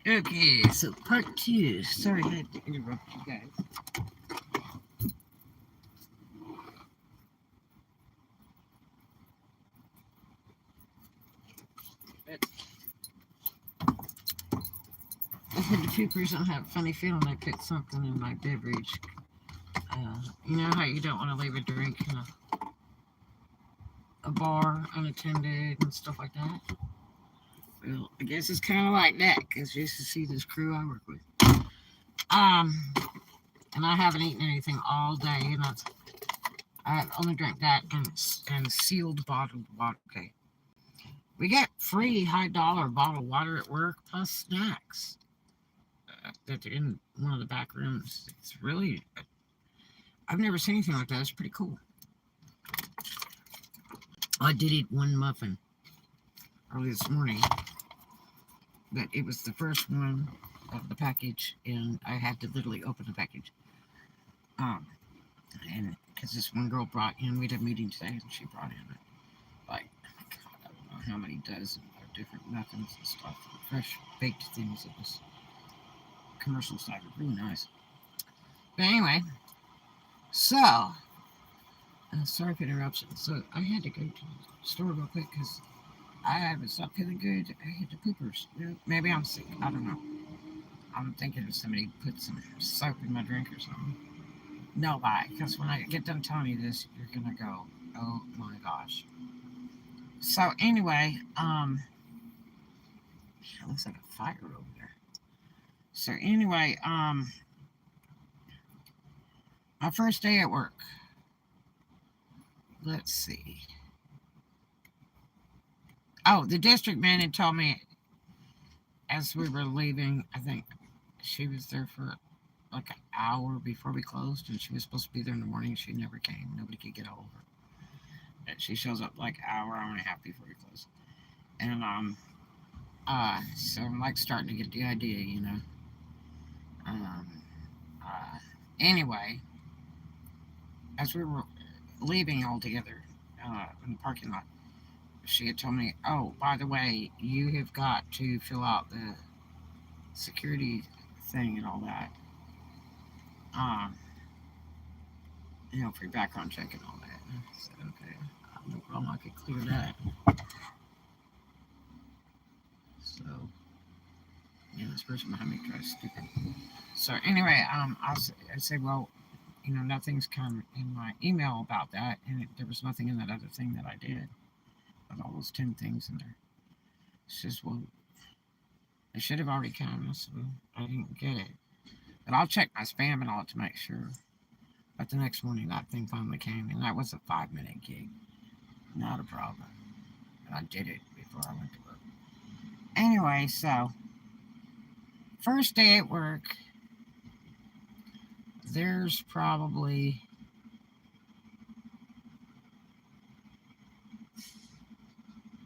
Okay, so part two. Sorry I had to interrupt you guys. But I said the troopers don't have a funny feeling I put something in my beverage. You know how you don't want to leave a drink in a bar unattended and stuff like that? Well, I guess it's kind of like that because you used to see this crew I work with. Um, and I haven't eaten anything all day, and I only drank that and sealed bottled water. Okay, we get free $high bottled water at work plus snacks that are in one of the back rooms. It's really, I've never seen anything like that. It's pretty cool. I did eat one muffin early this morning, but it was the first one of the package, and I had to literally open the package. Um, and because this one girl brought in, we had a meeting today, and she brought in like, God, I don't know how many dozen of different muffins and stuff, fresh baked things. It was commercial style, really nice. But anyway, so sorry for interruption. So I had to go to the store real quick because I haven't stopped feeling good. I hit the poopers. Maybe I'm sick. I don't know. I'm thinking if somebody put some soap in my drink or something. No lie, because when I get done telling you this, you're gonna go, "Oh my gosh." So anyway, it looks like a fire over there. So anyway, my first day at work. Let's see. Oh, the district manager told me as we were leaving. I think she was there for like an hour before we closed, and she was supposed to be there in the morning. She never came. Nobody could get a hold of her. And she shows up like an hour and a half before we close. And so I'm like starting to get the idea, you know. Um, uh, anyway, as we were leaving all together in the parking lot, she had told me, "Oh, by the way, you have got to fill out the security thing and all that. Um, for your background check and all that." And I said, "Okay, no problem. I could clear that." So, this person behind me tries stupid. So anyway, I said, "Well, nothing's come in my email about that, and there was nothing in that other thing that I did, with all those 10 things in there." She says, "Well, it should have already come." I said, "Well, I didn't get it, but I'll check my spam and all to make sure." But the next morning, that thing finally came, and that was a 5-minute gig. Not a problem. And I did it before I went to work. Anyway, so first day at work, there's probably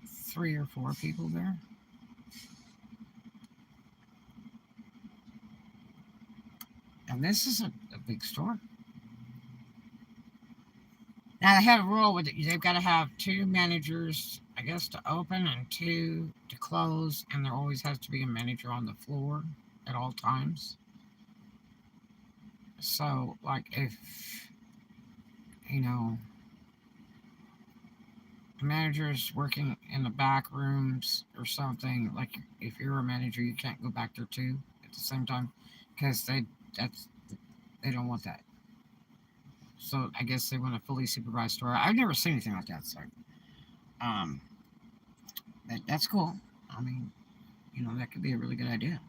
3 or 4 people there. And this is a big store. Now they have a rule with it. They've got to have 2 managers, I guess, to open and 2 to close, and there always has to be a manager on the floor at all times. So, like, if you know a manager is working in the back rooms or something, like if you're a manager, you can't go back there too at the same time because that's they don't want that. So I guess they want a fully supervised store. I've never seen anything like that. So, um, that's cool. I mean, that could be a really good idea.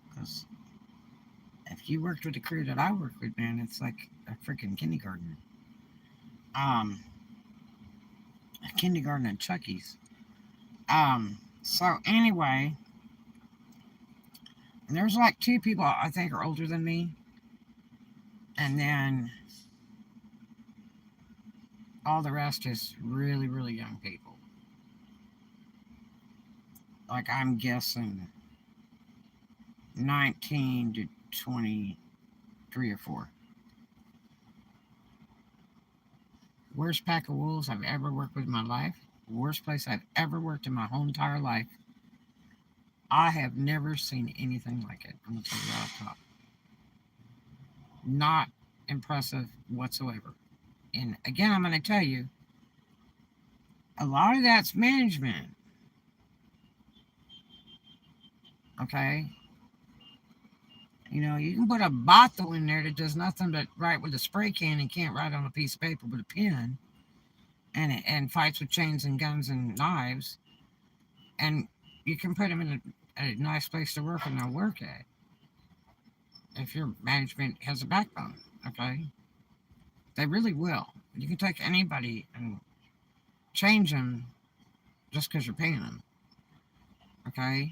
Because if you worked with the crew that I work with, man, it's like a freaking kindergarten. Um, a kindergarten and Chucky's. So anyway, there's like 2 people I think are older than me, and then all the rest is really, really young people. Like I'm guessing 19 to 23 or 4. Worst pack of wolves I've ever worked with in my life. Worst place I've ever worked in my whole entire life. I have never seen anything like it. I'm going to tell you right off top. Not impressive whatsoever. And again, I'm going to tell you, a lot of that's management. Okay? You can put a bottle in there that does nothing but write with a spray can and can't write on a piece of paper with a pen, and fights with chains and guns and knives, and you can put them in a nice place to work and they'll work at if your management has a backbone. Okay? They really will. You can take anybody and change them just because you're paying them. Okay?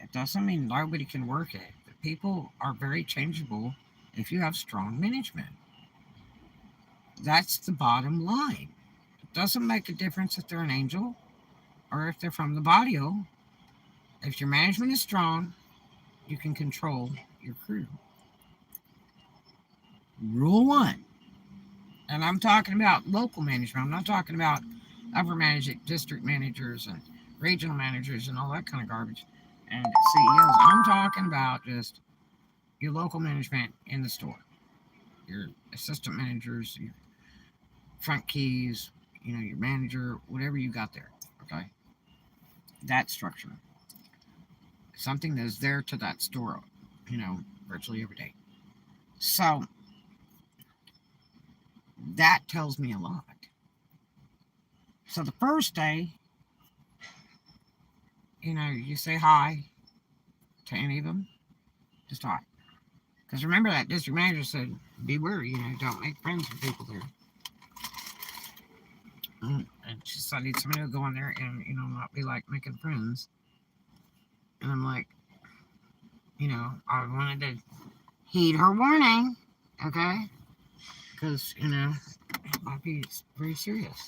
It doesn't mean nobody can work it. People are very changeable if you have strong management. That's the bottom line. It doesn't make a difference if they're an angel or if they're from the barrio. If your management is strong, you can control your crew. Rule one. And I'm talking about local management. I'm not talking about upper management, district managers, and regional managers, and all that kind of garbage, and CEOs. I'm talking about just your local management in the store, your assistant managers, your front keys, your manager, whatever you got there. Okay, that structure, something that is there to that store, virtually every day. So that tells me a lot. So the first day, you say hi to any of them, just hi. Because remember that district manager said, beware, don't make friends with people there. And she said, I need somebody to go in there and, not be like making friends. And I'm like, I wanted to heed her warning, okay? Because, it might be very serious.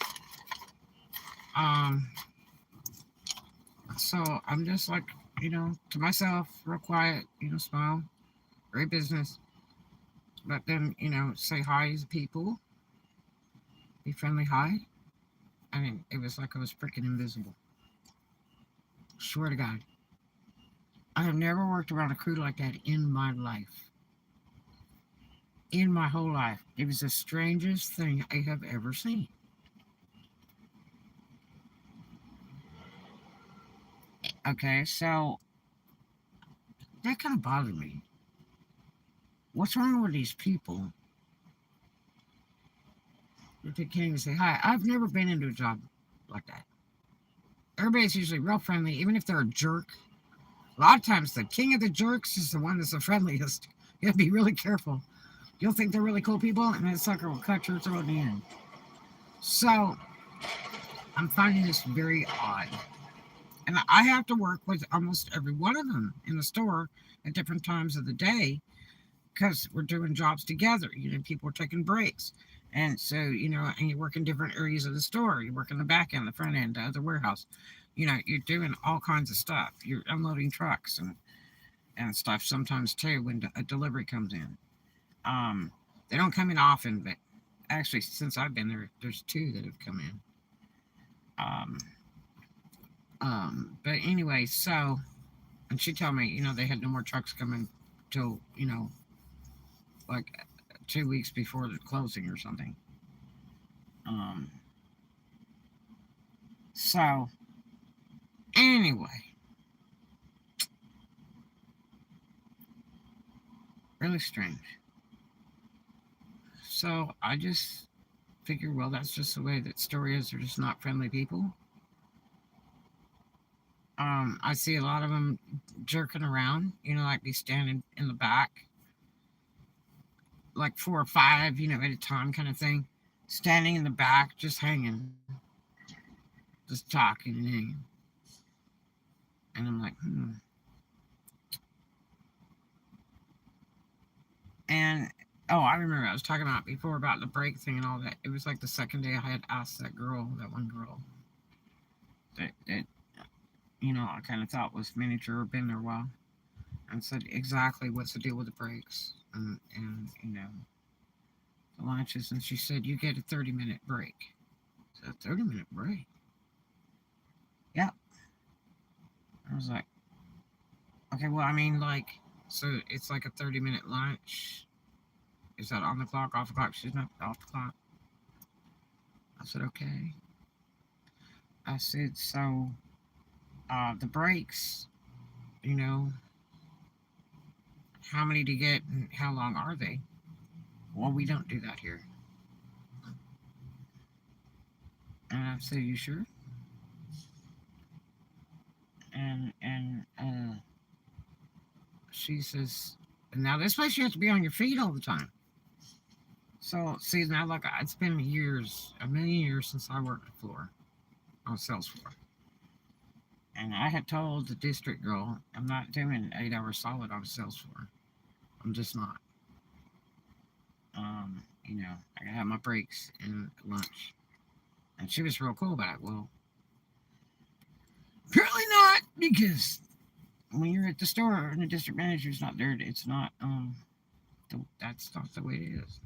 So I'm just like, to myself, real quiet, smile, great business. But then, say hi to people, be friendly, hi. I mean, it was like I was freaking invisible. Swear to God. I have never worked around a crew like that in my life. In my whole life. It was the strangest thing I have ever seen. Okay, so that kind of bothered me. What's wrong with these people that they can't even say hi? I've never been into a job like that. Everybody's usually real friendly, even if they're a jerk. A lot of times, the king of the jerks is the one that's the friendliest. You have to be really careful. You'll think they're really cool people, and that sucker will cut your throat in the end. So, I'm finding this very odd. And I have to work with almost every one of them in the store at different times of the day because we're doing jobs together. People are taking breaks. And so, and you work in different areas of the store. You work in the back end, the front end, the other warehouse. You're doing all kinds of stuff. You're unloading trucks and stuff sometimes too when a delivery comes in. They don't come in often, but actually, since I've been there, there's two that have come in. But anyway, so, and she told me, they had no more trucks coming till, like 2 weeks before the closing or something. Um, so, anyway, really strange. So, I just figure, well, that's just the way that store is. They're just not friendly people. I see a lot of them jerking around, like be standing in the back, like 4 or 5, at a time kind of thing, standing in the back, just hanging, just talking and hanging. And I'm like, And, oh, I remember I was talking about before about the break thing and all that. It was like the second day I had asked that one girl, that I kind of thought was miniature or been there a while, and said exactly what's the deal with the breaks and the lunches. And she said, you get a 30-minute break. So, a 30-minute break? Yeah. I was like, Okay, well, I mean, like, so it's like a 30-minute lunch. Is that on the clock, off the clock? She's not off the clock. I said, okay. I said, so the breaks, you know, how many do you get and how long are they? Well, we don't do that here. And I said, you sure? And she says, now this place you have to be on your feet all the time. So see now, like it's been years, a million years since I worked the floor on sales floor, and I had told the district girl I'm not doing 8 hours solid on a sales floor. I'm just not. I gotta have my breaks and lunch, and she was real cool about it. Well, apparently not, because when you're at the store and the district manager's not there, it's not. That's not the way it is.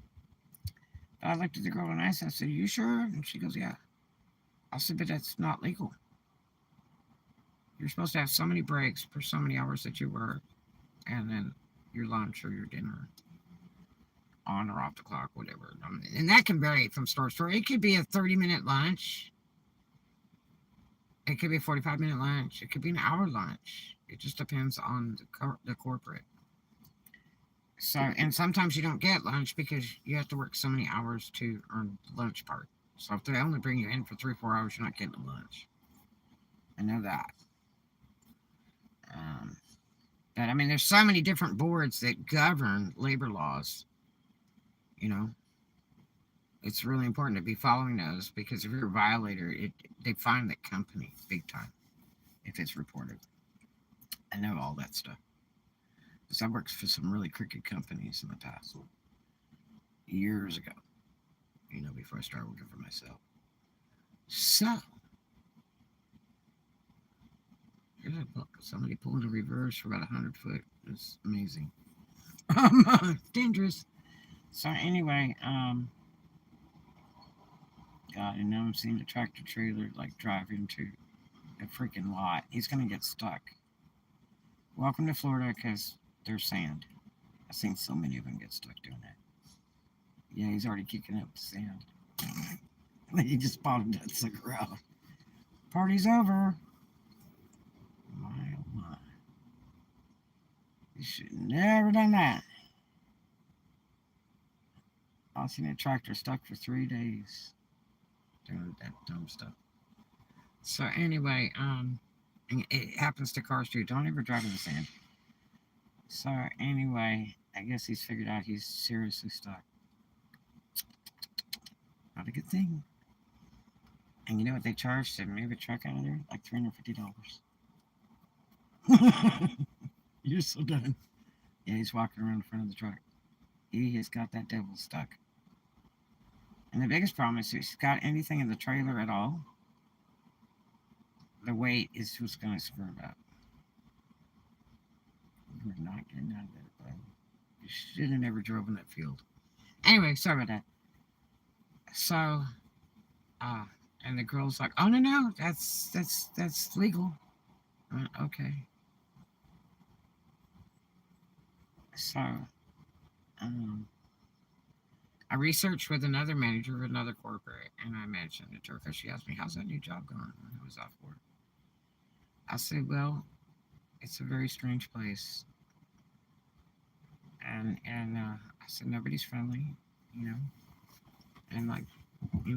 I looked at the girl and I said, you sure? And she goes, yeah. I said, but that's not legal. You're supposed to have so many breaks for so many hours that you work, and then your lunch or your dinner, on or off the clock, whatever. And that can vary from store to store. It could be a 30-minute lunch. It could be a 45-minute lunch. It could be an hour lunch. It just depends on the corporate. So, and sometimes you don't get lunch because you have to work so many hours to earn the lunch part. So if they only bring you in for 3 or 4 hours, you're not getting lunch. I know that. But I mean, there's so many different boards that govern labor laws. It's really important to be following those, because if you're a violator, they fine the company big time if it's reported. I know all that stuff because I worked for some really crooked companies in the past, years ago. Before I started working for myself. So here's a book. Somebody pulling a reverse for about 100 foot. It's amazing. Dangerous. So anyway, God, and now I'm seeing the tractor trailer like drive into a freaking lot. He's gonna get stuck. Welcome to Florida, because there's sand. I've seen so many of them get stuck doing that. Yeah, he's already kicking up the sand. He just bottomed that sucker out. Party's over. My oh my. You should never done that. I've seen a tractor stuck for 3 days doing that dumb stuff. So anyway, it happens to cars too. Don't ever drive in the sand. So anyway, I guess he's figured out he's seriously stuck. Not a good thing. And you know what they charged to move a truck out of there? Like $350. You're so done. Yeah, he's walking around in front of the truck. He has got that devil stuck. And the biggest problem is if he's got anything in the trailer at all, the weight is what's going to screw him up. We're not getting out of there, bud. You should have never drove in that field. Anyway, sorry about that. So, and the girl's like, oh, no, that's legal. Okay. So, I researched with another manager of another corporate, and I mentioned it to her because she asked me, how's that new job going? When I was off work. I said, well, it's a very strange place. And I said, nobody's friendly, And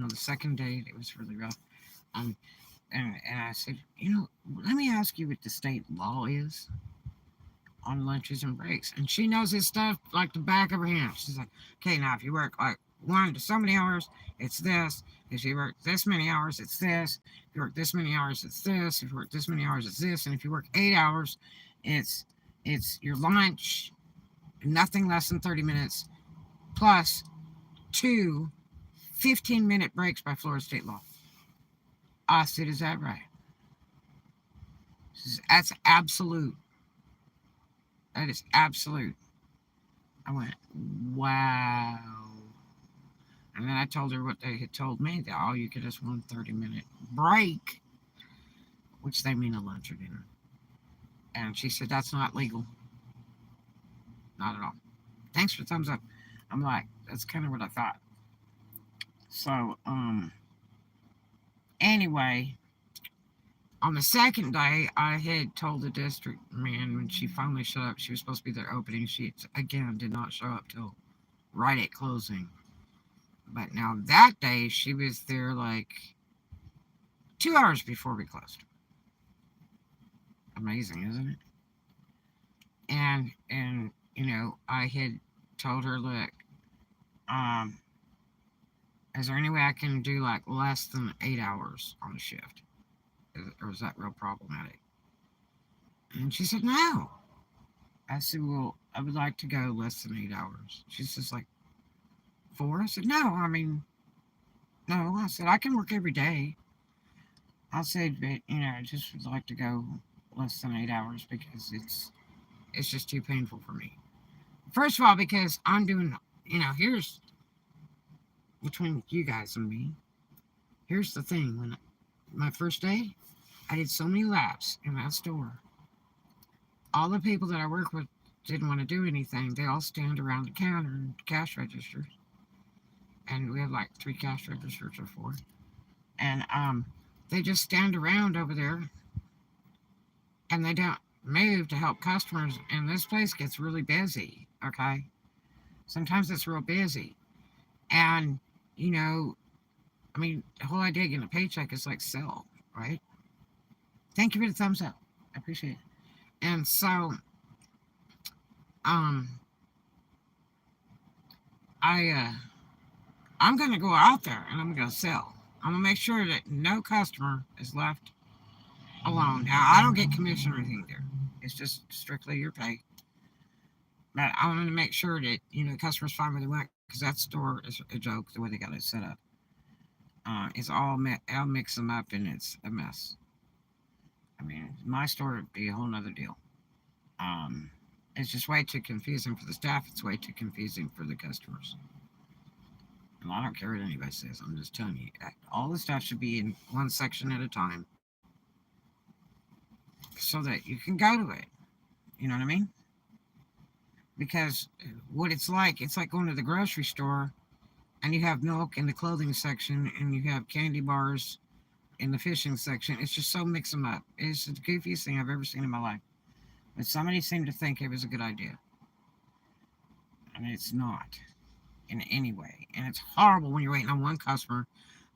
the second date, it was really rough. And I said, let me ask you what the state law is on lunches and breaks. And she knows this stuff like the back of her hand. She's like, okay, now if you work like 1 to so many hours, it's this. If you work this many hours, it's this. If you work this many hours, it's this. If you work this many hours, it's this. And if you work 8 hours, it's your lunch, nothing less than 30 minutes, plus 2 15-minute breaks by Florida state law. I said, is that right? She says, that's absolute. That is absolute. I went, wow. And then I told her what they had told me, that all you get is 1 30-minute break, which they mean a lunch or dinner. And she said, that's not legal. Not at all. Thanks for the thumbs up. I'm like, that's kind of what I thought. So, anyway, on the second day, I had told the district man when she finally showed up, she was supposed to be there opening. She, again, did not show up till right at closing. But now that day, she was there like 2 hours before we closed. Amazing, isn't it? And I had told her, look, um, is there any way I can do like less than 8 hours on a shift? Or is that real problematic? And she said, no. I said, well, I would like to go less than 8 hours. She says, like, 4? I said, no, I mean, no. I said, I can work every day. I said, but, I just would like to go less than 8 hours because it's just too painful for me. First of all, because I'm doing, here's between you guys and me. Here's the thing. When my first day, I did so many laps in that store. All the people that I work with didn't want to do anything. They all stand around the counter and cash registers. And we have like 3 cash registers or 4. And they just stand around over there and they don't move to help customers. And this place gets really busy, okay? Sometimes it's real busy. And, the whole idea of getting a paycheck is like sell, right? Thank you for the thumbs up. I appreciate it. And so, um, I'm gonna go out there and I'm gonna sell. I'm gonna make sure that no customer is left alone. Now, I don't get commission or anything there. It's just strictly your pay. But I want to make sure that the customers find where they want because that store is a joke the way they got it set up. It's all I'll mix them up and it's a mess. I mean, my store would be a whole nother deal. It's just way too confusing for the staff. It's way too confusing for the customers. And I don't care what anybody says. I'm just telling you, all the stuff should be in one section at a time, so that you can go to it. You know what I mean? Because what it's like going to the grocery store, and you have milk in the clothing section, and you have candy bars in the fishing section. It's just so mix them up. It's the goofiest thing I've ever seen in my life. But somebody seemed to think it was a good idea. And it's not in any way. And it's horrible when you're waiting on one customer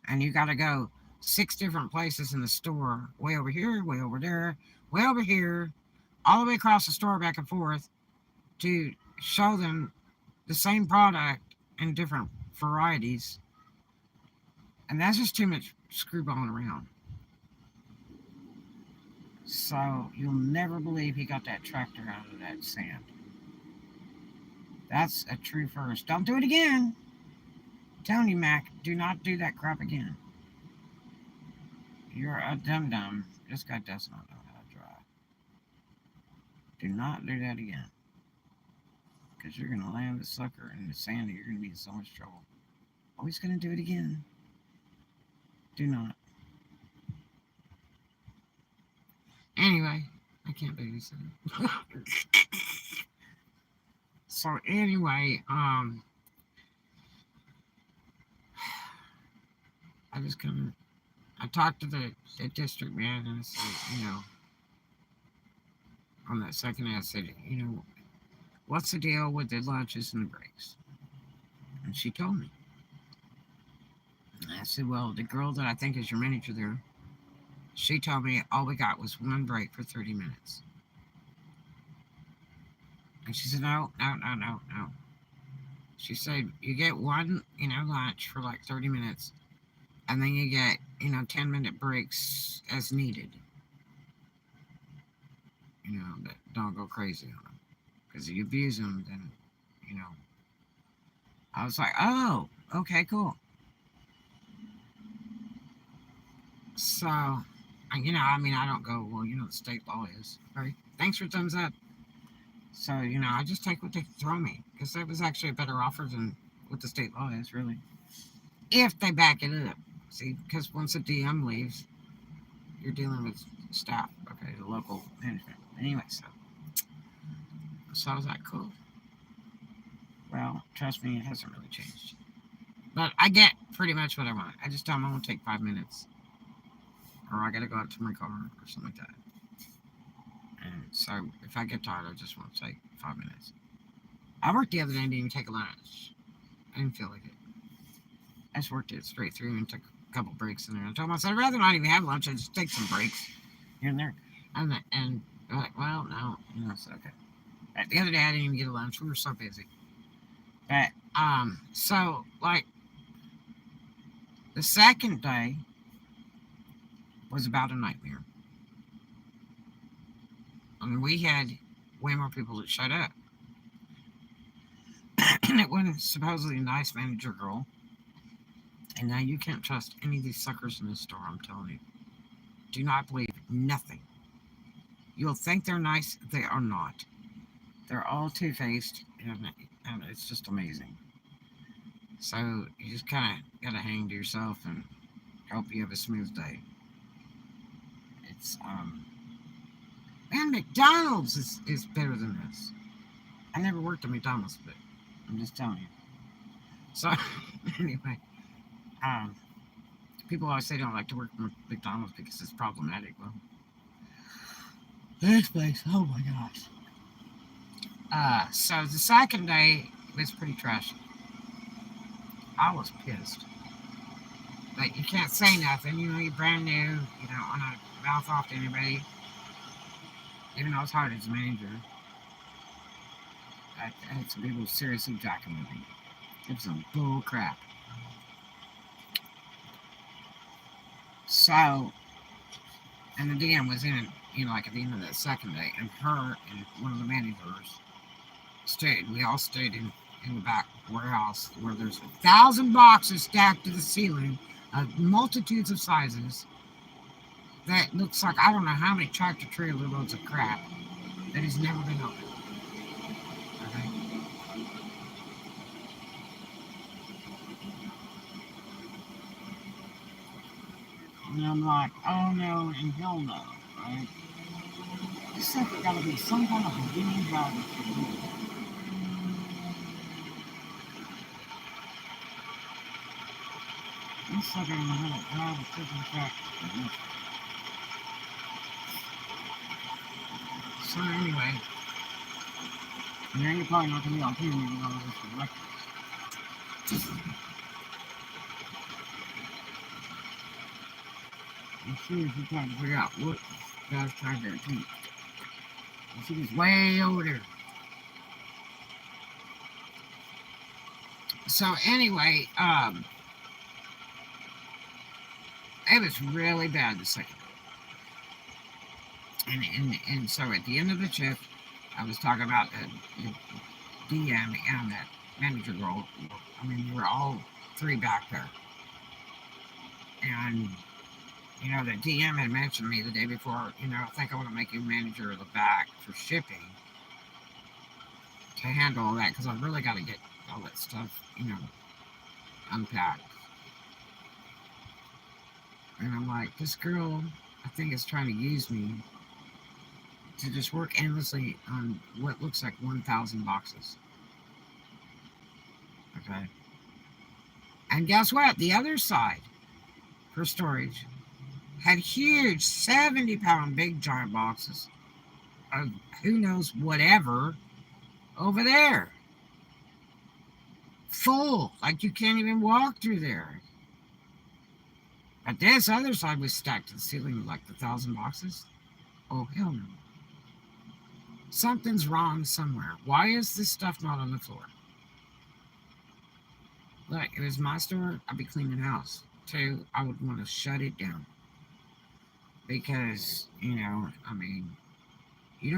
and you got to go 6 different places in the store, way over here, way over there, way over here, all the way across the store back and forth to show them the same product in different varieties. And that's just too much screwballing around. So you'll never believe he got that tractor out of that sand. That's a true first. Don't do it again. I'm telling you, Mac, do not do that crap again. You're a dum-dum. This guy does not know how to drive. Do not do that again. Because you're going to land the sucker in the sand and you're going to be in so much trouble. Oh, he's going to do it again. Do not. Anyway, I can't babysit him. So anyway, I just I talked to the district man and I said, on that second day, I said, what's the deal with the lunches and the breaks? And she told me. And I said, well, the girl that I think is your manager there, she told me all we got was one break for 30 minutes. And she said, no. She said, you get one, lunch for like 30 minutes. And then you get, 10-minute breaks as needed. That don't go crazy on them. Because if you abuse them, then, I was like, oh, okay, cool. So, I don't go, well, the state law is, right? Thanks for thumbs up. So, I just take what they throw me. Because that was actually a better offer than what the state law is, really. If they back it up. See, because once a DM leaves, you're dealing with staff, okay, the local management. Anyway, so I was like, cool. Well, trust me, it hasn't really changed. But I get pretty much what I want. I just tell them I'm going to take 5 minutes. Or I got to go out to my car or something like that. And so if I get tired, I just want to take 5 minutes. I worked the other day and didn't even take a lunch. I didn't feel like it. I just worked it straight through and took a couple breaks in there. I told myself I'd rather not even have lunch. I just take some breaks here and there. And they're like, well, no. I said, okay. But the other day I didn't even get a lunch. We were so busy. But so like the second day was about a nightmare. I mean, we had way more people that showed up. And it wasn't supposedly a nice manager girl. And now you can't trust any of these suckers in this store, I'm telling you. Do not believe nothing. You'll think they're nice, they are not. They're all two-faced, and it's just amazing. So you just kind of got to hang to yourself and hope you have a smooth day. It's, man, McDonald's is better than this. I never worked at McDonald's, but I'm just telling you. So, anyway, um, people always say they don't like to work at McDonald's because it's problematic. Well, this place, oh my gosh. So the second day was pretty trashy. I was pissed. But you can't say nothing, you're brand new, you don't want to mouth off to anybody. Even though it's hard as a manager. I had some people seriously jacking with me. It was some bull crap. So, and the DM was in, like at the end of that second day, and her and one of the managers stayed. We all stayed in the back warehouse where there's 1,000 boxes stacked to the ceiling of multitudes of sizes that looks like I don't know how many tractor trailer loads of crap that has never been opened. Okay? And I'm like, oh no, and hell no, right? This stuff gotta be some kind of beginning driver for you. This sucker in the middle drive a freaking tractor. So anyway, and then you're probably not gonna be on TV even though this is record. I'm serious, you're trying to figure out what guy's trying to do. She was way over there. So anyway, it was really bad the second day. And so at the end of the shift, I was talking about the DM and that manager girl. I mean, we were all three back there. And, the DM had mentioned to me the day before, I think I want to make you manager of the back for shipping to handle all that because I've really got to get all that stuff, unpacked. And I'm like, this girl, I think, is trying to use me to just work endlessly on what looks like 1,000 boxes. Okay. And guess what? The other side for storage had huge 70-pound big giant boxes of who knows whatever over there. Full. Like you can't even walk through there. But this other side was stacked to the ceiling like the 1,000 boxes. Oh, hell no. Something's wrong somewhere. Why is this stuff not on the floor? Look, if it was my store, I'd be cleaning the house. Two, I would want to shut it down. Because, you don't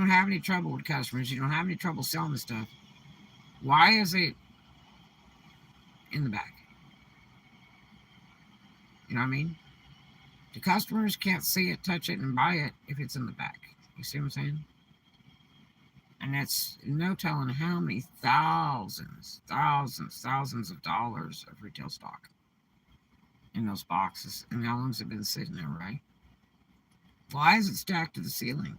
have any trouble with customers. You don't have any trouble selling the stuff. Why is it in the back? You know what I mean? The customers can't see it, touch it, and buy it if it's in the back. You see what I'm saying? And that's no telling how many thousands of dollars of retail stock in those boxes. And how long's it been sitting there, right? Why is it stacked to the ceiling?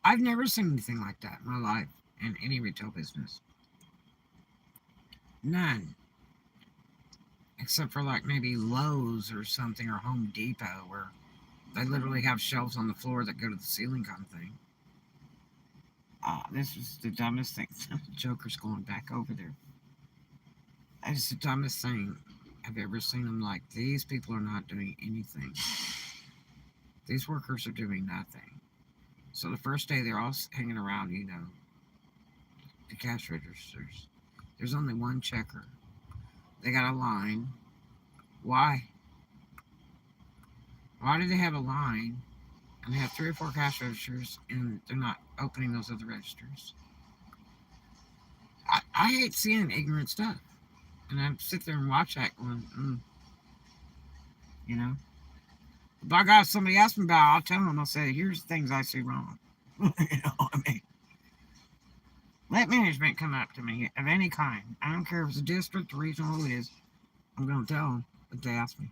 I've never seen anything like that in my life in any retail business. None. Except for like maybe Lowe's or something or Home Depot where they literally have shelves on the floor that go to the ceiling kind of thing. This was the dumbest thing. Joker's going back over there. It's the dumbest thing I've ever seen. I'm like, these people are not doing anything. These workers are doing nothing. So the first day they're all hanging around, the cash registers. There's only one checker. They got a line. Why? Why do they have a line and they have 3 or 4 cash registers and they're not opening those other registers? I hate seeing ignorant stuff. And I sit there and watch that going, you know. By God, if somebody asks me about it, I'll tell them, I'll say, here's things I see wrong. You know what I mean? Let management come up to me of any kind. I don't care if it's a district, regional, who it is. I'm going to tell them if they ask me.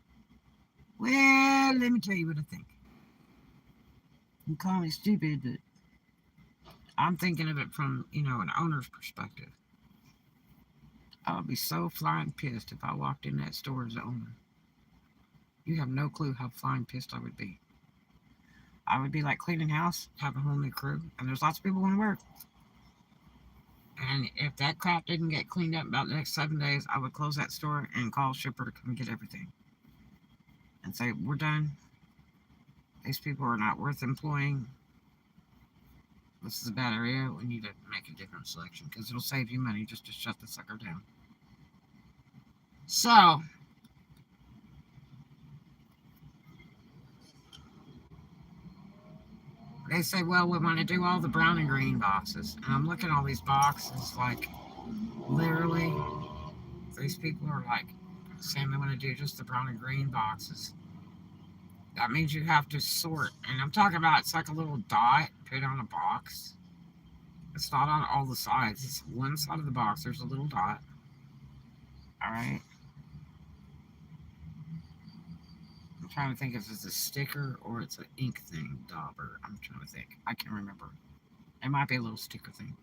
Well, let me tell you what I think. You call me stupid, but I'm thinking of it from, an owner's perspective. I would be so flying pissed if I walked in that store as an owner. You have no clue how flying pissed I would be. I would be like cleaning house, have a whole new crew, and there's lots of people want to work. And if that crap didn't get cleaned up about the next 7 days, I would close that store and call a shipper to come get everything. And say, we're done. These people are not worth employing. This is a bad area. We need to make a different selection because it'll save you money just to shut the sucker down. So, they say, well, we want to do all the brown and green boxes. And I'm looking at all these boxes, like, literally, these people are like saying they want to do just the brown and green boxes. That means you have to sort. And I'm talking about it's like a little dot put on a box. It's not on all the sides. It's one side of the box. There's a little dot. Alright? I'm trying to think if it's a sticker or it's an ink thing. Dauber. I'm trying to think. I can't remember. It might be a little sticker thing.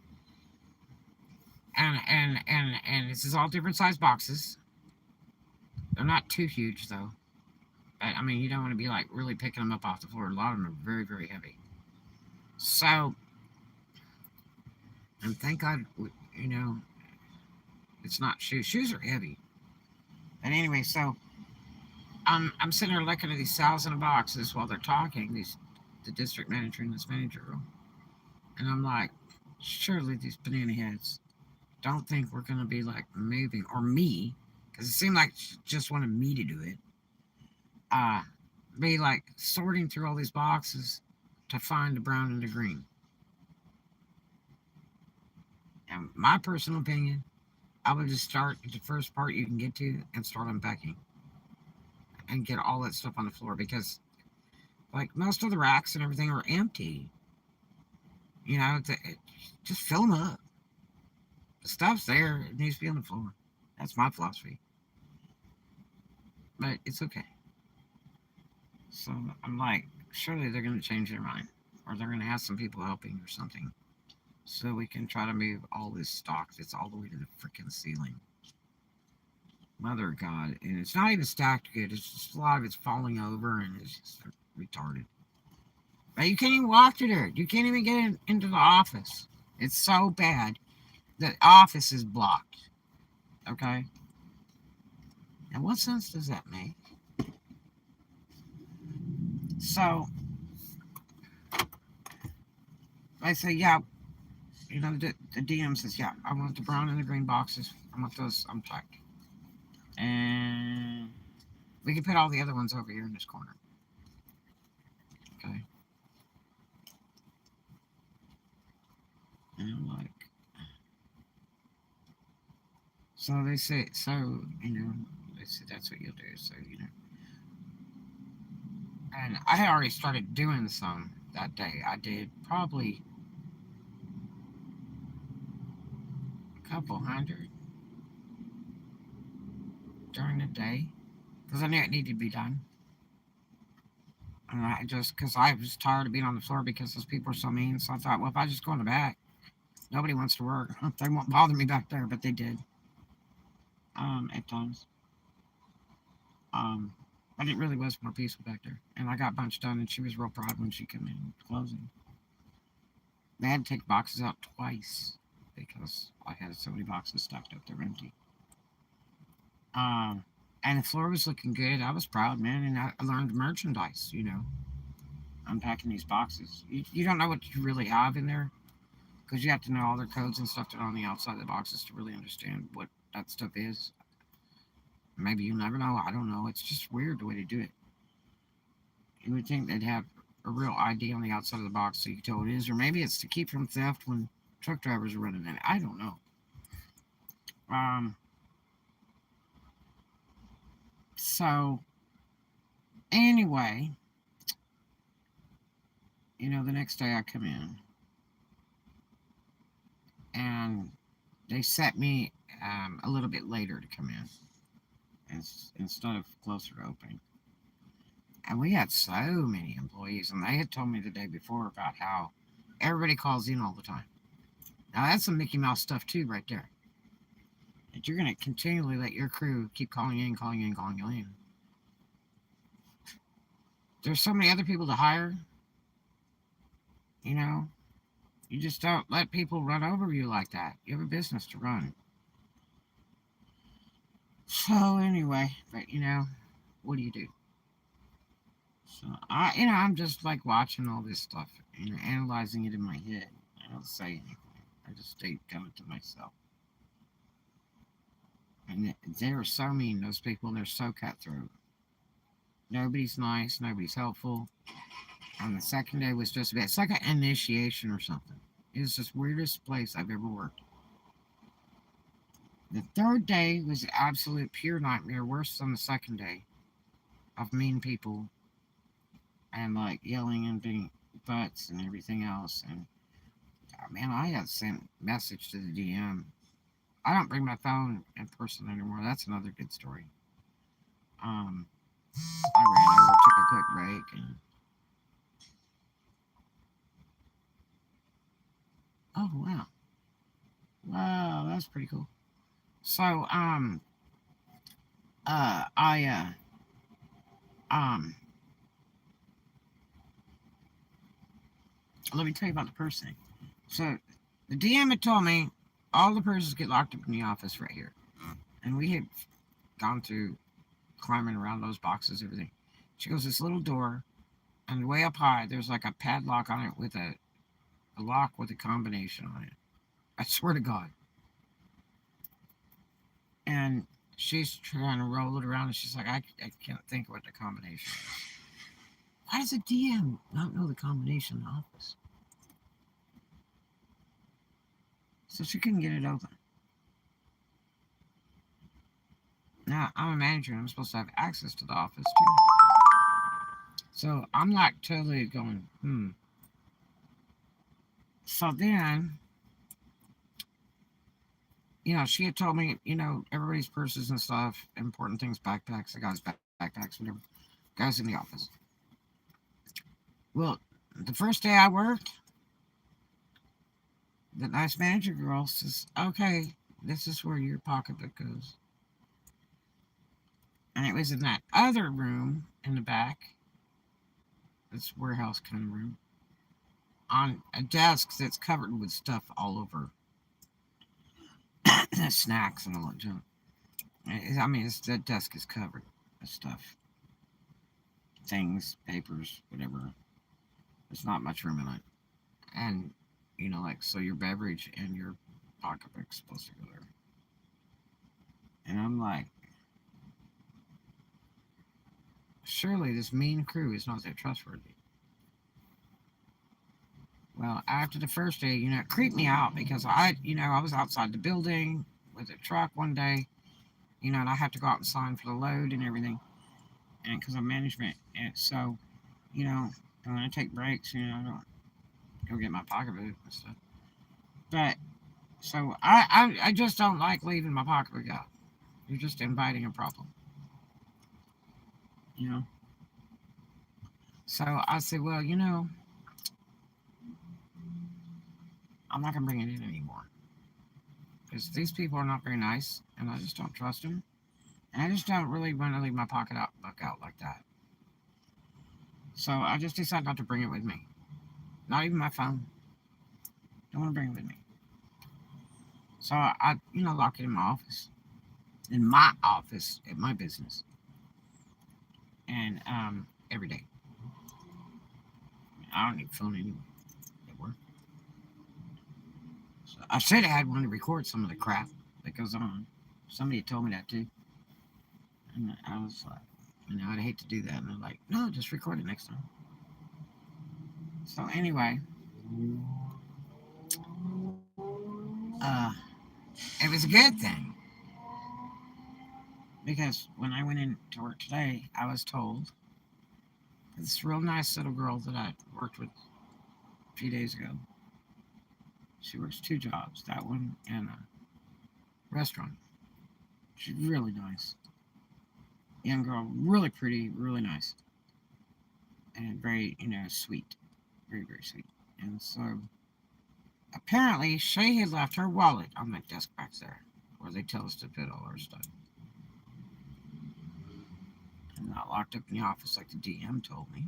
And this is all different size boxes. They're not too huge though. But I mean, you don't want to be like really picking them up off the floor. A lot of them are very, very heavy. So, and thank God, it's not shoes. Shoes are heavy. But anyway, so I'm sitting there looking at these thousands of boxes while they're talking. The district manager and this manager, and I'm like, surely these banana heads don't think we're gonna be like moving or me, because it seemed like she just wanted me to do it. Be like sorting through all these boxes to find the brown and the green. And my personal opinion, I would just start at the first part you can get to and start unpacking and get all that stuff on the floor because, like, most of the racks and everything are empty. Just fill them up. The stuff's there; it needs to be on the floor. That's my philosophy. But it's okay. So I'm like, surely they're going to change their mind, or they're going to have some people helping or something, so we can try to move all this stock that's all the way to the freaking ceiling. Mother of God, and it's not even stacked good. It's just a lot of it's falling over, and it's just retarded. But you can't even walk through there. You can't even get into the office. It's so bad. The office is blocked. Okay? And what sense does that make? So, I say, yeah, the DM says, yeah, I want the brown and the green boxes. I want those unpacked. And we can put all the other ones over here in this corner. Okay. And I'm like, so they say, they say that's what you'll do. So, and I had already started doing some that day. I did probably a couple hundred during the day because I knew it needed to be done. And I just, because I was tired of being on the floor because those people are so mean. So I thought, well, if I just go in the back, nobody wants to work. They won't bother me back there, but they did. At times. Um, but it really was more peaceful back there. And I got bunch done, and she was real proud when she came in closing. They had to take boxes out twice because I had so many boxes stacked up there empty. Um, and the floor was looking good. I was proud, man, and I learned merchandise. Unpacking these boxes. You don't know what you really have in there because you have to know all their codes and stuff that are on the outside of the boxes to really understand what that stuff is. Maybe you'll never know. I don't know. It's just weird the way they do it. You would think they'd have a real ID on the outside of the box so you can tell what it is, or maybe it's to keep from theft when truck drivers are running in it. I don't know. Um, so anyway, the next day I come in and they set me a little bit later to come in instead of closer to opening. And we had so many employees, and they had told me the day before about how everybody calls in all the time. Now that's some Mickey Mouse stuff too, right there. That you're going to continually let your crew keep calling in, calling in, calling in. There's so many other people to hire. You just don't let people run over you like that. You have a business to run. So anyway, but what do you do? So I'm just like watching all this stuff and analyzing it in my head. I don't say anything. I just stay coming to myself. And they're so mean, those people, and they're so cutthroat. Nobody's nice, nobody's helpful. And the second day was just a bit, it's like an initiation or something. It was the weirdest place I've ever worked. The third day was an absolute pure nightmare, worse than the second day, of mean people and like yelling and being butts and everything else. And man, I had sent message to the DM. I don't bring my phone in person anymore. That's another good story. I ran over, took a quick break, and oh wow, that's pretty cool. So I let me tell you about the person. So the DM had told me all the persons get locked up in the office right here, and we had gone through climbing around those boxes, everything. She goes, this little door, and way up high, there's like a padlock on it with a lock with a combination on it. I swear to God. And she's trying to roll it around, and she's like, I can't think of what the combination is. Why does a DM not know the combination in the office? So she couldn't get it open. Now, I'm a manager, and I'm supposed to have access to the office, too. So I'm like totally going, So then, she had told me, everybody's purses and stuff, important things, backpacks, the guys' backpacks, whatever, guys in the office. Well, the first day I worked, the nice manager girl says, okay, this is where your pocketbook goes. And it was in that other room in the back, this warehouse kind of room, on a desk that's covered with stuff all over. Snacks and all that junk. I mean, the desk is covered with stuff. Things, papers, whatever. There's not much room in it. And, so your beverage and your pocketbook's supposed to go there. And I'm like, surely this mean crew is not that trustworthy. Well, after the first day, it creeped me out because I was outside the building with a truck one day, and I had to go out and sign for the load and everything, and because of management, and so, and when I take breaks, I don't go get my pocketbook and stuff. But so I just don't like leaving my pocketbook out. You're just inviting a problem, So I said, well, I'm not going to bring it in anymore. Because these people are not very nice, and I just don't trust them. And I just don't really want to leave my book out like that. So I just decided not to bring it with me. Not even my phone. Don't want to bring it with me. So I lock it in my office. In my office, at my business. And every day. I don't need phone anymore at work. So I should have had one to record some of the crap that goes on. Somebody told me that too. And I was like, I'd hate to do that. And they're like, no, just record it next time. So anyway, uh, it was a good thing. Because when I went into work today, I was told this real nice little girl that I worked with a few days ago. She works two jobs, that one and a restaurant. She's really nice. Young girl, really pretty, really nice. And very, sweet. Very, very sweet. And so apparently Shay had left her wallet on that desk back there where they tell us to put all our stuff. And not locked up in the office like the DM told me.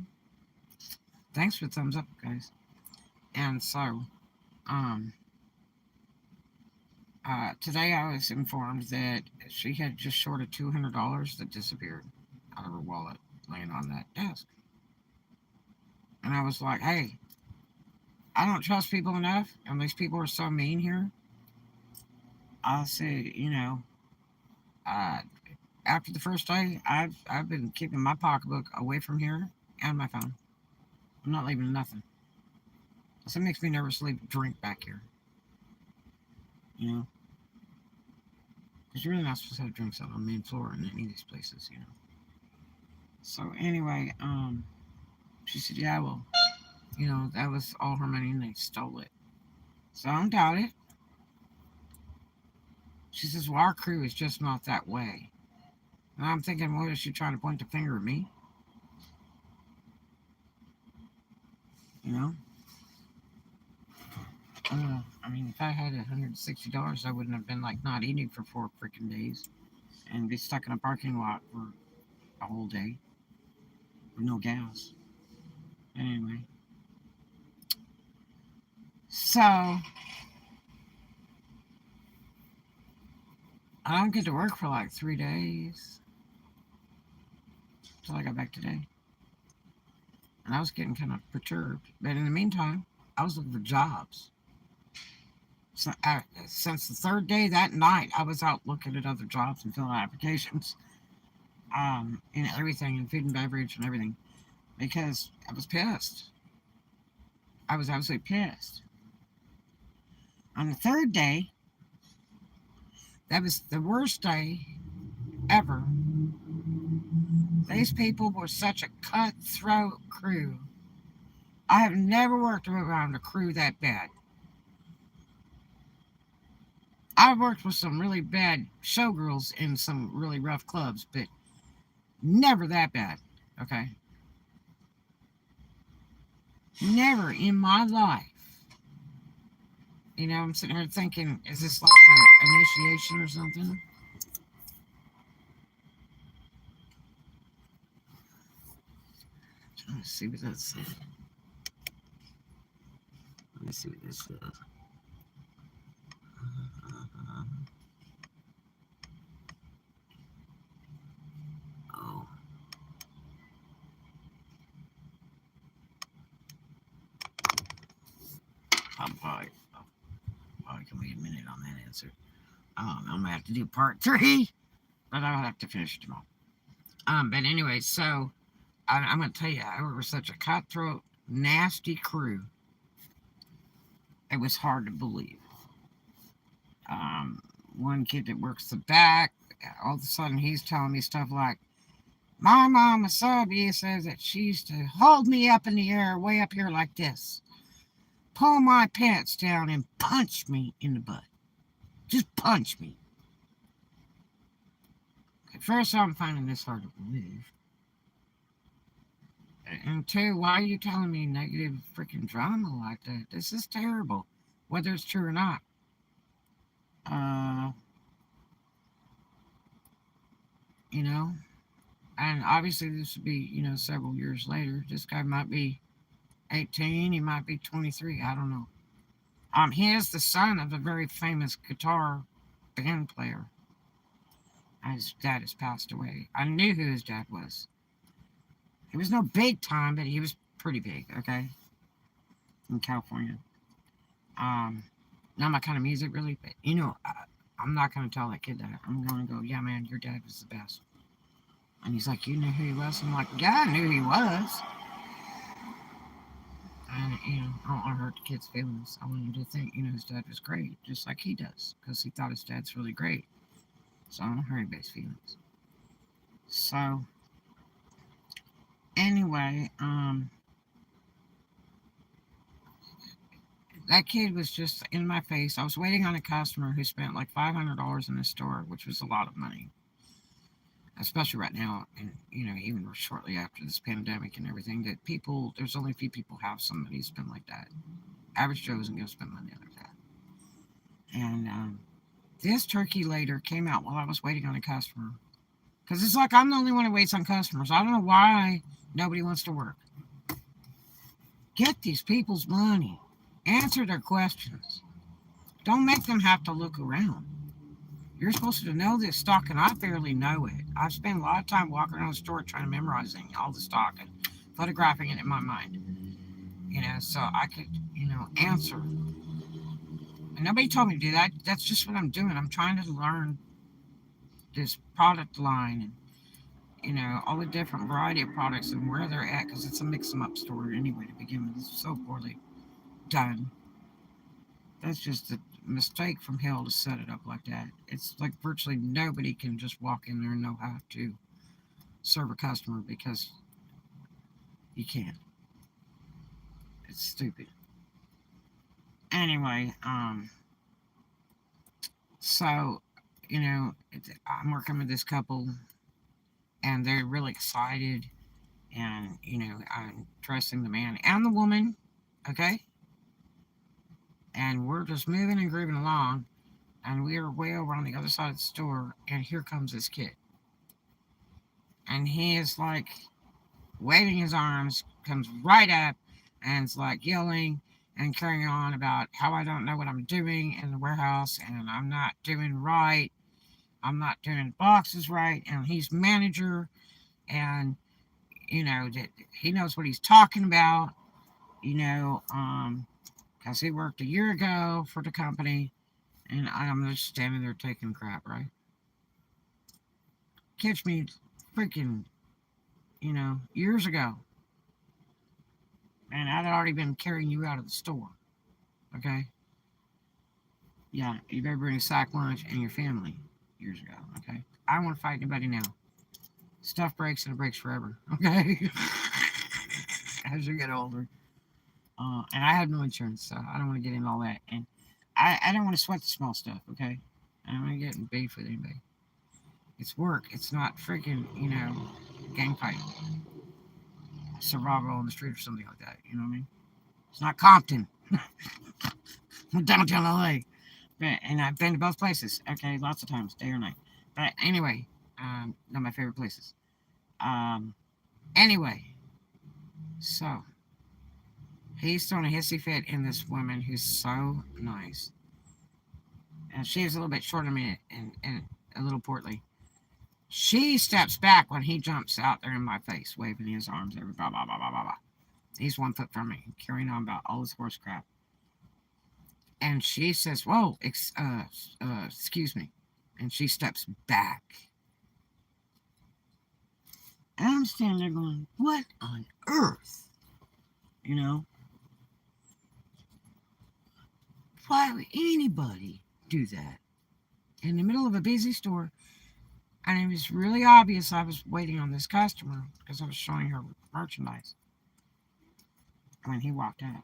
Thanks for the thumbs up, guys. And so, today I was informed that she had just short of $200 that disappeared out of her wallet laying on that desk. And I was like, hey, I don't trust people enough, and these people are so mean here. I said, uh, after the first day, I've been keeping my pocketbook away from here and my phone. I'm not leaving nothing. So it makes me nervous to leave a drink back here. Because you're really not supposed to have drinks out on the main floor in any of these places. So anyway, she said, yeah, well, that was all her money and they stole it. So I don't doubt it. She says, well, our crew is just not that way. And I'm thinking, what is she trying to point the finger at me? If I had $160, I wouldn't have been like not eating for 4 freaking days and be stuck in a parking lot for a whole day with no gas. Anyway, so I don't get to work for like 3 days until I got back today. And I was getting kind of perturbed. But in the meantime, I was looking for jobs. So, since the third day that night, I was out looking at other jobs and filling out applications, and everything, and food and beverage and everything, because I was pissed. I was absolutely pissed. On the third day, that was the worst day ever. These people were such a cutthroat crew. I have never worked around a crew that bad. I've worked with some really bad showgirls in some really rough clubs, but never that bad. Okay? Never in my life. I'm sitting here thinking, is this like an initiation or something? Let's see what that says. Let me see what this says. Oh. I'm probably can wait a minute on that answer. I'm gonna have to do part 3, but I'll have to finish it tomorrow. But anyway, so I'm gonna tell you, I worked with such a cutthroat, nasty crew. It was hard to believe. One kid that works the back, all of a sudden he's telling me stuff like, my mama Subby says that she used to hold me up in the air, way up here like this, pull my pants down and punch me in the butt. Just punch me. At first I'm finding this hard to believe. And two, why are you telling me negative freaking drama like that? This is terrible, whether it's true or not. Uh, you know, and obviously this would be, several years later. This guy might be 18, he might be 23, I don't know. He is the son of a very famous guitar band player. His dad has passed away. I knew who his dad was. He was no big time, but he was pretty big, okay? In California. Not my kind of music, really, but I'm not going to tell that kid that. I'm going to go, yeah, man, your dad was the best. And he's like, you knew who he was? I'm like, yeah, I knew who he was. And, I don't want to hurt the kid's feelings. I want him to think, his dad was great, just like he does, because he thought his dad's really great. So I don't hurt anybody's feelings. So, anyway, that kid was just in my face. I was waiting on a customer who spent like $500 in the store, which was a lot of money. Especially right now, and even shortly after this pandemic and everything, that there's only a few people have somebody spend like that. Average Joe isn't going to spend money like that. And this turkey later came out while I was waiting on a customer. Because it's like I'm the only one who waits on customers. I don't know why nobody wants to work. Get these people's money. Answer their questions. Don't make them have to look around. You're supposed to know this stock, and I barely know it. I've spent a lot of time walking around the store trying to memorizing all the stock and photographing it in my mind. So I could, answer. And nobody told me to do that. That's just what I'm doing. I'm trying to learn this product line and, all the different variety of products and where they're at, because it's a mix-em-up store anyway to begin with. It's so poorly done. That's just a mistake from hell to set it up like that. It's like virtually nobody can just walk in there and know how to serve a customer, because you can't. It's stupid. Anyway, so, I'm working with this couple, and they're really excited, and, I'm dressing the man and the woman, okay? And we're just moving and grooving along, and we are way over on the other side of the store, and here comes this kid. And he is like waving his arms, comes right up, and is like yelling and carrying on about how I don't know what I'm doing in the warehouse, and I'm not doing right. I'm not doing boxes right, and he's manager, and that he knows what he's talking about, because he worked a year ago for the company, and I'm just standing there taking crap, right? Catch me freaking, years ago, and I'd already been carrying you out of the store, okay? Yeah, you better bring a sack lunch and your family years ago, okay? I don't want to fight anybody now. Stuff breaks and it breaks forever, okay? As you get older. And I have no insurance, so I don't want to get into all that. And I don't want to sweat the small stuff, okay? I don't want to get in beef with anybody. It's work. It's not freaking, gang fight. Survival on the street or something like that. You know what I mean? It's not Compton. Downtown LA. And I've been to both places, okay? Lots of times, day or night. But anyway, not my favorite places. Anyway, so he's throwing a hissy fit in this woman who's so nice. And she's a little bit shorter than me and a little portly. She steps back when he jumps out there in my face, waving his arms every blah, blah, blah, blah, blah, blah. He's 1 foot from me, carrying on about all this horse crap. And she says, whoa, excuse me. And she steps back. And I'm standing there going, what on earth? Why would anybody do that in the middle of a busy store? And it was really obvious I was waiting on this customer because I was showing her merchandise when he walked out.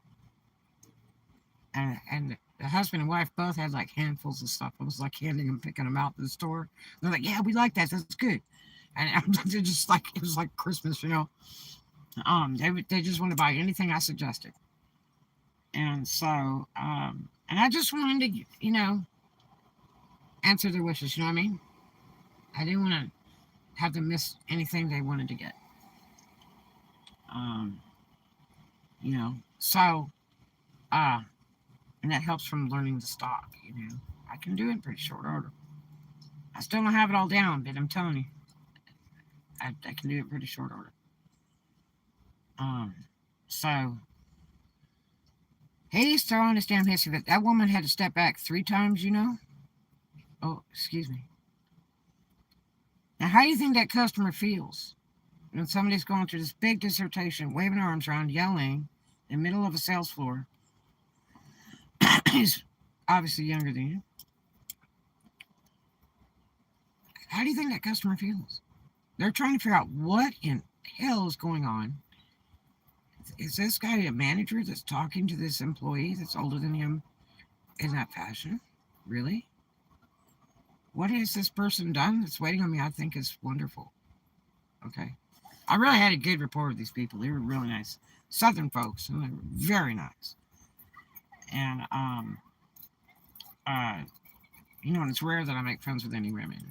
And the husband and wife both had like handfuls of stuff. I was like handing them, picking them out to the store. They're like, yeah, we like that. That's good. And they're just like, it was like Christmas, They just want to buy anything I suggested. And so, and I just wanted to, answer their wishes. You know what I mean? I didn't want to have them miss anything they wanted to get. Um, so, uh, and that helps from learning to stop. I can do it in pretty short order. I still don't have it all down, but I'm telling you, I can do it in pretty short order. Um, so Hades throwing his damn history, but that woman had to step back 3 times. Oh, excuse me. Now, how do you think that customer feels when somebody's going through this big dissertation, waving arms around, yelling in the middle of a sales floor? He's obviously younger than you. How do you think that customer feels? They're trying to figure out what in hell is going on. Is this guy a manager that's talking to this employee that's older than him in that fashion? Really? What has this person done that's waiting on me? I think is wonderful. Okay. I really had a good rapport with these people. They were really nice. Southern folks, and they were very nice. And, it's rare that I make friends with any women.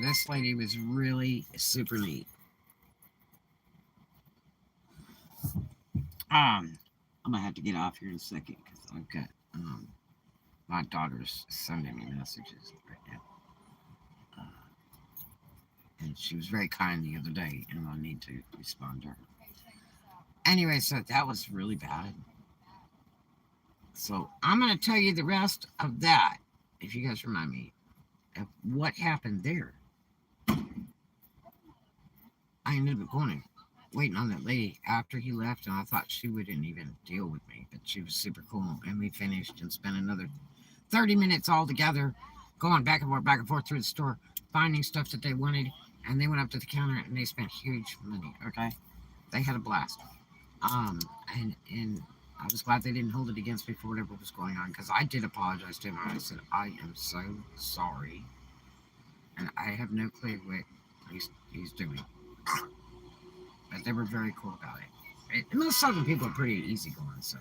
This lady was really super neat. I'm gonna have to get off here in a second because I've got my daughter's sending me messages right now, and she was very kind the other day, and I need to respond to her. Anyway, so that was really bad. So I'm gonna tell you the rest of that if you guys remind me of what happened there. I ended up going waiting on that lady after he left, and I thought she wouldn't even deal with me, but she was super cool, and we finished and spent another 30 minutes all together going back and forth through the store, finding stuff that they wanted, and they went up to the counter and they spent huge money. Okay, they had a blast. And I was glad they didn't hold it against me for whatever was going on, because I did apologize to him. I said, I am so sorry, and I have no clue what he's doing. But they were very cool about it. And most Southern people are pretty easygoing, so,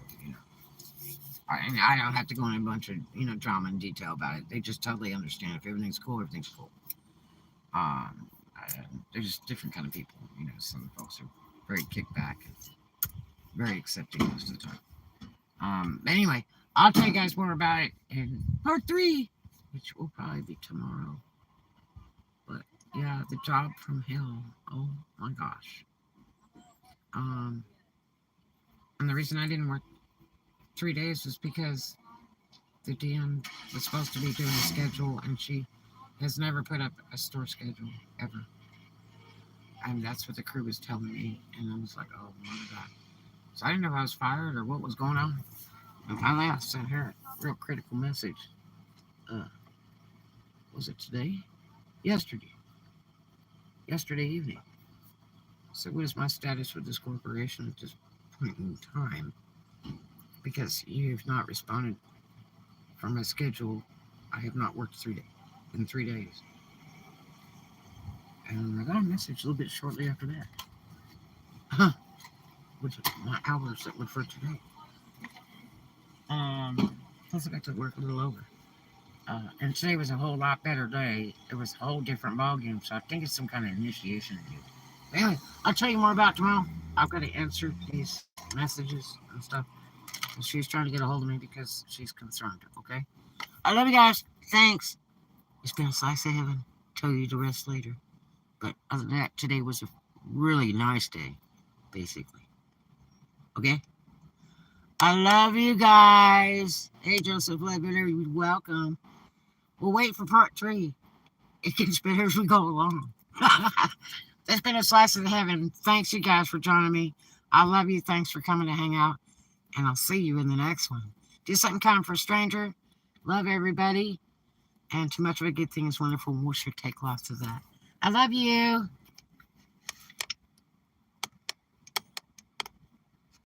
I don't have to go into a bunch of, drama and detail about it. They just totally understand. If everything's cool, everything's cool. They're just different kind of people. Some folks are very kickback and very accepting most of the time. But anyway, I'll tell you guys more about it in part 3, which will probably be tomorrow. But yeah, the job from hell. Oh my gosh. And the reason I didn't work 3 days was because the DM was supposed to be doing a schedule, and she has never put up a store schedule ever. And that's what the crew was telling me, and I was like, oh my God. So I didn't know if I was fired or what was going on. And finally I sent her a real critical message. Was it today? Yesterday evening. So what is my status with this corporation at this point in time? Because you've not responded from my schedule. I have not worked in 3 days. And I got a message a little bit shortly after that. Which my hours that were for today. Plus I got to work a little over. And today was a whole lot better day. It was a whole different ballgame, so I think it's some kind of initiation. But anyway, I'll tell you more about tomorrow. I've got to answer these messages and stuff. And she's trying to get a hold of me because she's concerned, okay? I love you guys. Thanks. It's been a slice of heaven. Tell you the rest later. But other than that, today was a really nice day, basically. Okay? I love you guys. Hey, Joseph Ledbetter, welcome. We'll wait for part 3. It gets better as we go along. It's been a slice of heaven. Thanks, you guys, for joining me. I love you. Thanks for coming to hang out. And I'll see you in the next one. Do something kind for a stranger. Love everybody. And too much of a good thing is wonderful. And we should take lots of that. I love you.